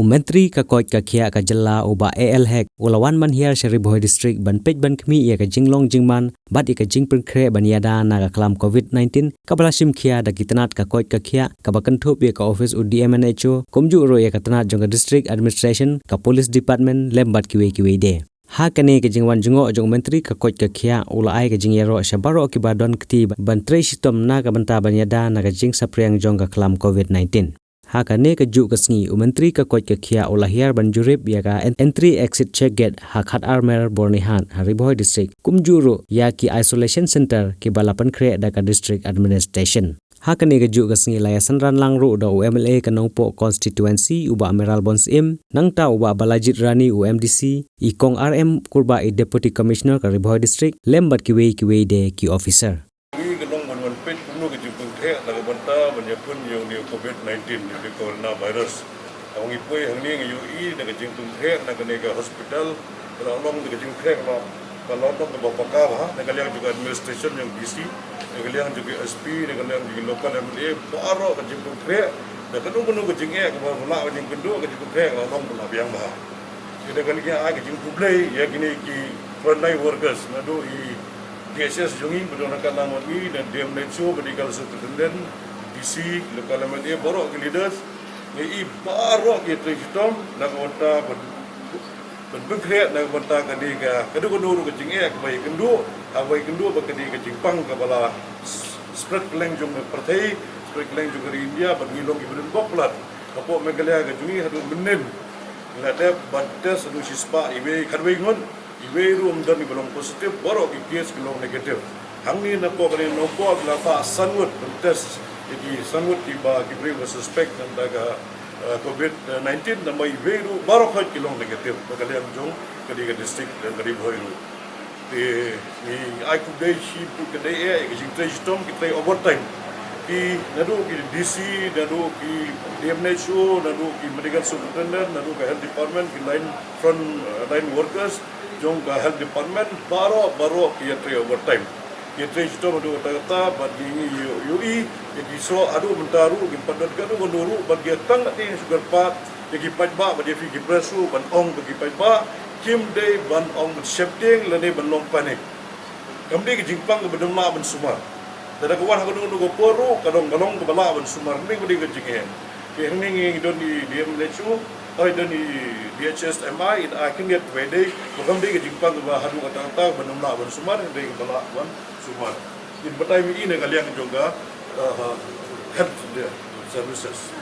Menteri ka koi ka khia ka jalla uba AL hek ulawan man hiar Sheribhoi district ban pej ban khmi ya ka jinglong jingman bat ka jingpun khre ban yada na ka klam COVID-19 ka balasim khia da kitanat ka koi ka khia ka bakan thop ya ka office UDMNHO komju ro ya ka tanat jong ka district administration ka police department lembat kiwe de ha kane ke jingwan jungo jong menteri ka koi ka khia ula ai ka jingyaro shabaro ki badon kti ban tre sitom na ka banta ban yada na ka jing sapriang jong ka klam COVID-19 haka ne ka ju ka sngi menteri ka koi ka khia ola hiar banjurip ya ka entry exit check gate hakhat armer bornihan Haribhoi district kumjuro ya ki isolation center ki balapan kre da ka district administration haka ne ka ju ka sngi la sanran langru da UMLA ka nongpo constituency uba Amiral Bons im nangta uba Balajit Rani UMDC ikong RM kurba deputy commissioner ka Haribhoi district lembat kiwe de ki officer menyebut yang COVID-19 di coronavirus. Awang ibu yang ni UI nak jeng tungkrek nak ke hospital, kalau long nak jeng krek kalau long ke bapa kah, nak liang juga administration yang BC, nak liang juga SP, nak liang juga local MLA, baru ke jeng tungkrek, nak kedua ke jeng ke bawah jeng kedua ke jeng tungkrek, kalau long pun biang bah. Jadi kalau kita ke jeng publik, ya gini ki frontline workers, nado i DSS jungi berdasarkan nama ini dan DMNHO medical superintendent DC local MLA borok ke leaders ni borok ke sistem nak wanta berkreat nak wanta ke dia kedua ke jingnya ke baik kendu bakadi ke jingpang ke bala spread keleng jong partai spread keleng jong dari India bagi long ke belum popular kapok megalia ke jungi hadu menen lada batas anu sispa iwe kadwe ngon iwe room dan belum positif borok ke case belum negatif hangni napo kali nopo la fa sanwut test jadi sangat tiba kibri suspek tentang COVID-19 nama ibu baru kau kilong negatif bagalian jong kadi distrik dan kadi Haribhoi di ni aku dai si kedai ke jing sistem kita overtime ki nadu ki DC nadu ki DMNHO nadu ki medical superintendent nadu ke health department ki line workers jong ke health department baru ki overtime kita sistem ada kata bagi UI jadi so adu mentaru di padat kadu gondoru bagi tang ni sugar pat jadi pajba bagi figi presu ban ong bagi pajba kim day ban ong shifting lene ban long panik kamdi ke jingpang ke bedema ban sumar tada kawan ha gondong go poru kadong balong ke bala ban sumar ni gudi ke jingen ke ni don di DMNHO oi don di DHS MI I can get ready kamdi ke jingpang ke hadu kata bedema ban sumar ni ke bala ban sumar in batai mi ini kalian juga health services.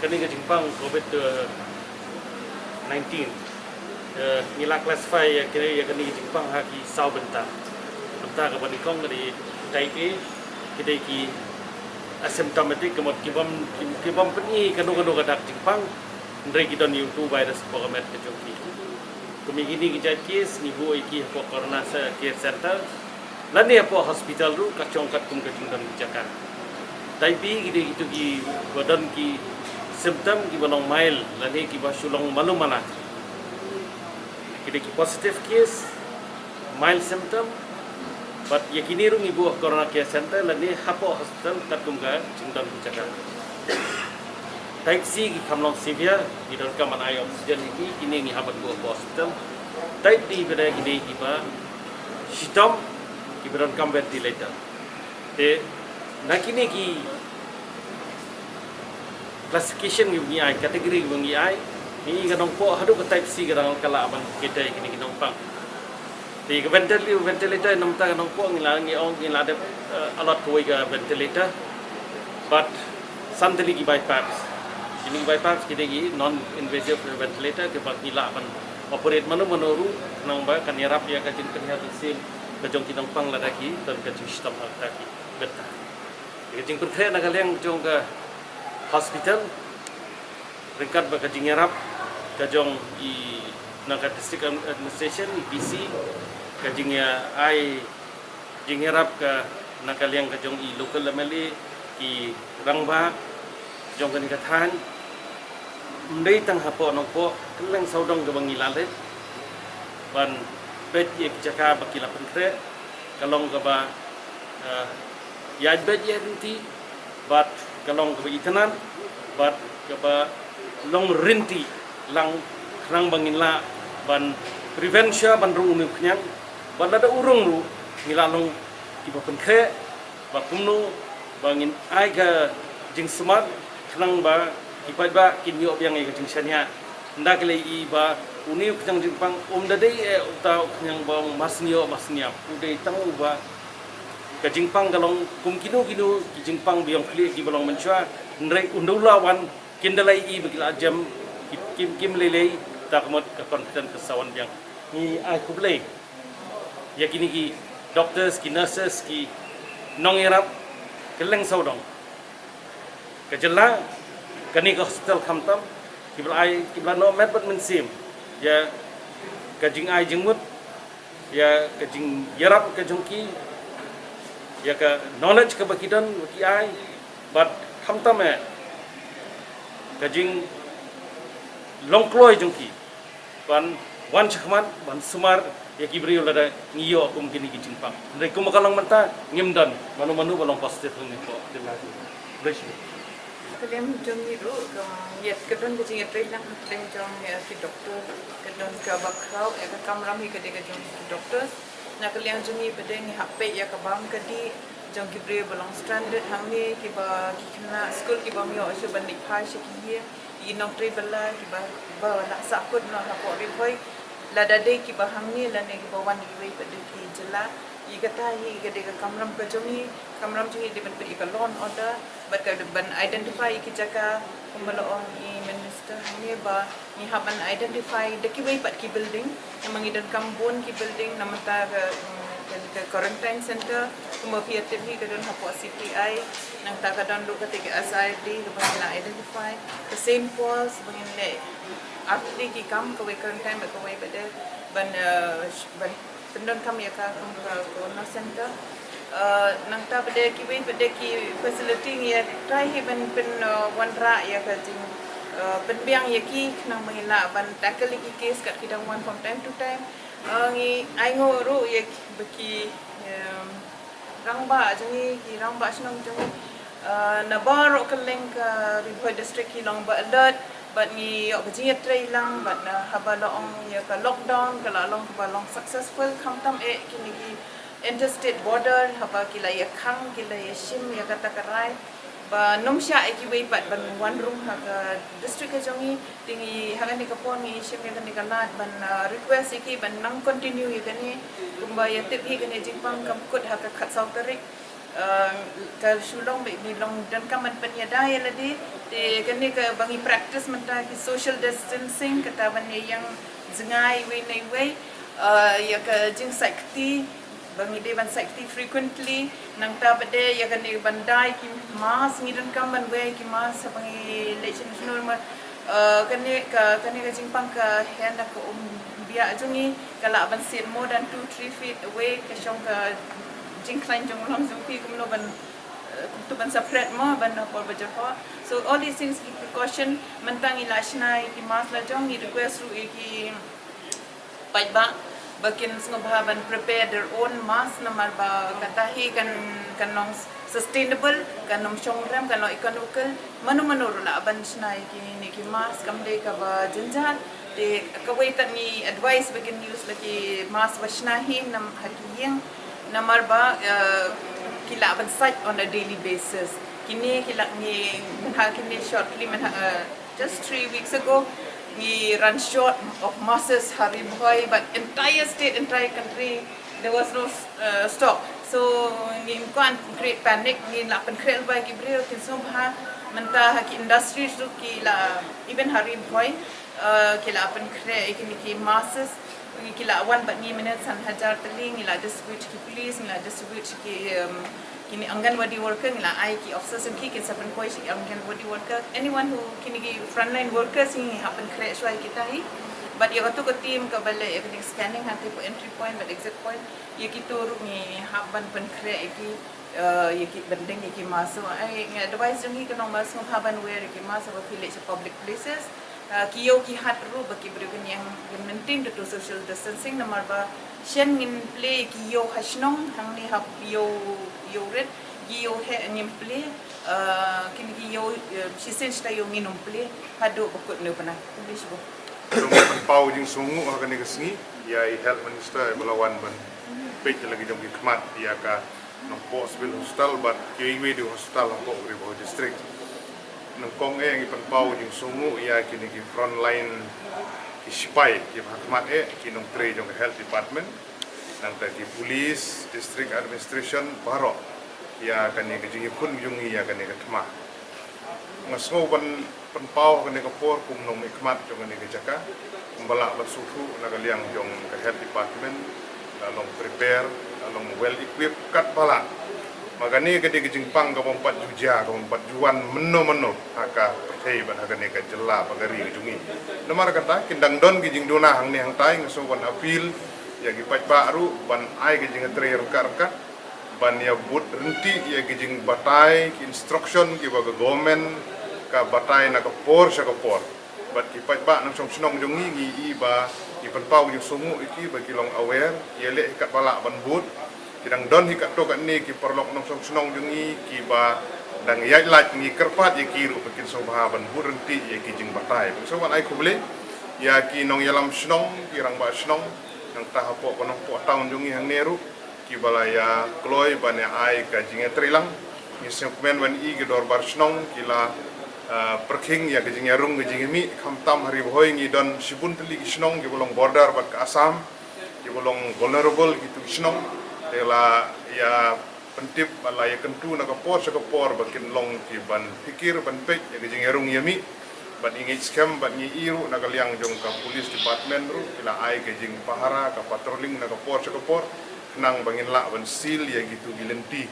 Kini ke Jepang COVID-19 nila classify ya kini ya kini Jepang haki sau bentar ke bandingkong dari type A kita ki asymptomatic kemot kibam peni kanu kadak Jepang ndai kita ni tu virus program ke joki kami gini kita case ni bu iki ko corona care center lani apa hospital ru kacongkat kum kejingdan Jakarta tapi kita itu ki badan ki symptom ki balong mail lani ki basulong malu mana kita ki positive case mild symptom but yakini ru ibu corona care center lani hapo hospital katum ka jingdan Jakarta type C ki kamlong severe di dalam kaman ai oxygen iki kini ngi habat bu hospital type D beda gini ki ba symptom kiberon kam ventilator te nakini ki classification gi ai category gi ai ni ganong po hadu ka type C ganong kala abang kita kini ganong pang te ke ventilator namta ganong po ngi ong ngi lade alat tuai ga ventilator but santali gi bypass ini bypass kita gi non invasive ventilator ke bak nila ban operate manu nang ba kan yarap ya ka jin kan sim kejong kinong pang ladaki dan kejong sistem ladaki betah kejong perkaya nak kalian kejong ke hospital ringkat baka jingerap kejong i nak district administration BC kejong ya ai jingerap ke nak kalian kejong i local MLA i rangba kejong kan ikatan ndai tang hapo nongpo keleng saudong ke bangilalet ban bet ye jaka bakila penkre kalong ke ba ya bet ye nanti bat kalong ke itanan bat ke ba long rinti lang krang bangin la ban prevention ban rung nu knyang ban ada urung ru ngila long iba pen khe ba kumnu bangin ai ga jing smart krang ba ibai ba kin yo yang ai ga jing shania ndak le i ba uni knyang jing pang dai uta knyang bang masnio udai tang ba ka jing pang galong kum kinu jing pang biang kli ki balong menchua nrei undula wan kindalai i begila jam kim lele takmot ka confident kesawan yang ni ai kuble ya kini ki doctors ki nurses ki nong erap keleng saudong ka jela kani ka hospital khamtam ki bla no met but mensim ya ka jing ai jingmut ya ka jing yarap ka jongki ya ka knowledge ka bakidan ki ai but khamtam ka jing long kloy jongki ban wan chakman ban sumar ya kibri ulada ngiyo kum kini ki jingpang ndai kum kalong menta ngimdan manu balong positif ni ko dilati reshi Kalian jomni ru yet kedon ke jingat lang teng jom ya ki doktor kedon ka bakrau ya ka kamram hi kede ka jom doktor na kalian jomni bede ni hape ya ka bam kedi jom kibri balong stranded hamni ki ba ki kena school ki ba mi o se ban ni phai se ki inong tri bala ki ba la sakut no hapo ri boy la dade ki ba hamni la ne ki ba wan ki bede ki jela i kata hi kede ka kamram ka jomi kamram ji di ban pe ka loan order but ka ban identify ki jaka kumbalong i minister ni ba ni haban identify de ki wei pat ki building namang idan kambon ki building namata ka quarantine center kuma PTV ka don hapo CPI nang ta ka don lu ka tig SID ka ban na identify the same pause bangin le after ki kam ka wei quarantine ba ka wei ba de ban pendon kami ya ka corona center nang ta bede ki wei bede ki facility ya try hi ban pen wanra ya ka jing ben biang ya ki nang mahila ban tackle ki case kat kidang one from time to time ngi ai ngo ru ya beki rangba jangi ki rangba snong jangi na baro keleng ka Riboi district ki long ba alert but ni yok bejingat tray lang but na habalong ya ka lockdown kala long balong successful khamtam kini ki interstate border haba kila ya khang kila ya shim ya kata karai ba nomsha ki wei pat ban one room ha ka district ka jongi tingi hagan ni kapon ni shim ya kan ni kalat ban request ki ban nang continue ya kani kumba ya tip hi kani jingpang kam kut ha ka khat sau tarik ka shulong be ni long dan kaman penyada ya ladi te kani ka bangi practice menta ki social distancing kata ban yang zengai we nei we ya ka jing sakti bangi de ban sakti frequently nang ta bade ya kani bandai ki mas ngidan kaman we ki mas bangi election normal kani ka jingpang ka henda ka biya jungi kala ban sit more than 2-3 feet away ka shong ka jing klein jong long jong pi kumno ban tu ban separate mo ban por bajapo so all these things ki precaution mentang ilashna ki mas la jong ni request ru ki ba bakin ngobha ban prepare their own mask namar ba katahi kan nong sustainable kan nong chong ram kan economical manu la ban snai ki mask kam de ka ba janjan de kawai tan ni advice bakin use lagi mask washnahi nam hakiyeng namar ba kila ban site on a daily basis kini kila ni kini shortly just 3 weeks ago we run short of masses hari boy but entire state entire country there was no stock so ni kan create panic ni la pen create by gibril kin subha menta haki industry tu kila even hari boy kila pen create ki masses kila wan bat ni minute san hajar teling ila distribute ki police ila distribute ki kini Anganwadi worker ila ai ki officers ki kin saban koi si Anganwadi worker anyone who kini ki frontline workers ni happen crash wai kita hi but ya tu ke team ke bale everything scanning hati po entry point but exit point ya ki tur ni haban pen crash ki ya ki bendeng ki masuk ai advice ni ke nomor semua haban where ki masuk village public places kiyo ki hat ru baki bergen yang maintain the social distancing namar ba shen ngin play kiyo hasnong hang ni hap yo red gio he nyimple kini gio sisen sta yo nginum ple hadu bukut no pana please bo Jong pau jing sungu akan ni kesini ya health minister melawan ban page lagi jong khmat ya ka no hospital hospital bat kiwi di hospital ko Riboh district no kong yang ipan pau jing sungu ya kini ki front line ki spy ki khmat kinong tre jong health department nang tadi police district administration baro ya kan ni jing pun jong ya kan ni khma ngasmo ban pau kan ni kapor kum nong khmat jong ni jaka balak basuhu nagaliang jong ke health department long prepare long well equipped kat balak magani ke di jingpang ka bompat juja ka bompat juan menno aka perhei ban agane ka jela pagari jungi nomar kata kindang don ki jing dona hang ni hang tai ngaso ban appeal ya gi pat baru ban ai ke jing tre reka ban ya but renti ya gi jing batai ki instruction ki baga government ka batai na ka por sa ka por bat ki pat ba nang sonong jungi ngi iba ki panpau yung sungu iki bagi long aware yele kat balak ban but kidang don hikat to kat ni ki perlok nang sonong jungi ki ba dang yai laj ngi kerpat ye ki ru bikin sobha ban but renti ye ki jing batai so ban ai kuble ya ki nong yalam snong ki rang ba snong nang tahapo konong po taun jungi hang neru ki balaya kloi ban ai ka jinge trilang ni semen ban i gedor bar snong kila perking ya kejing yarung kejing mi kamtam hari boy ngi don sibun teli kisnong ki bolong border bat ke Assam ki bolong vulnerable gitu kisnong ela ya pentip bala ya kentu na kapor sa kapor bakin long ki ban pikir ban pek ya kejing yarung yami ban ingi scam ban ngi iru na kaliang jong ka police department ru ila ai kejing pahara ka patrolling na kapor sa kapor nang bangin la ban seal ya gitu gilenti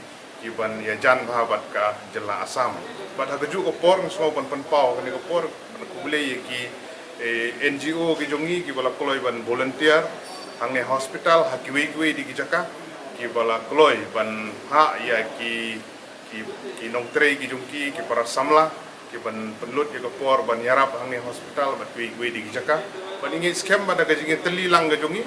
iban ya jan bahabat ka jela Assam bat hagaju ko por semua ban panpau kan ko por ko bule ki NGO ki jongi ki bala koloi ban volunteer hangne hospital hakiwe di jaka ki bala koloi ban ha ya ki nong tre ki jongki ki para samla ki ban penlut ki ko por ban yarap hangne hospital bat we di jaka ban ingi scam ban ga jingi teli lang ga jongi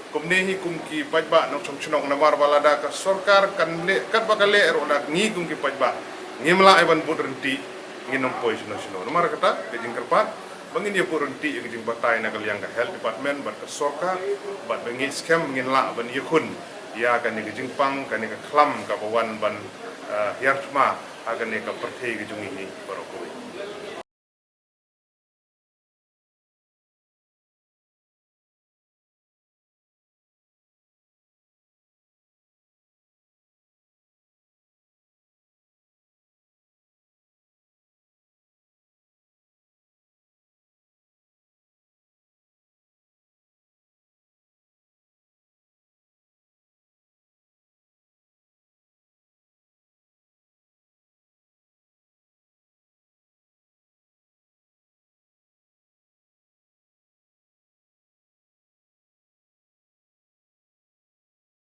kumnehi kumki pajba nong sonong namar balada ka sarkar kan le kat bakale ero nak ngi kumki pajba ngimla iban bud renti nginom pois nasional nomor kata kejing kerpat bangin dia bud renti kejing batai nak liang ka health department bat ka sarkar bat bengi scam nginla ban yekun ya kan ni kejing pang kan ni ka klam ka bawan ban yartma agan ni ka perthei kejung ini barokoi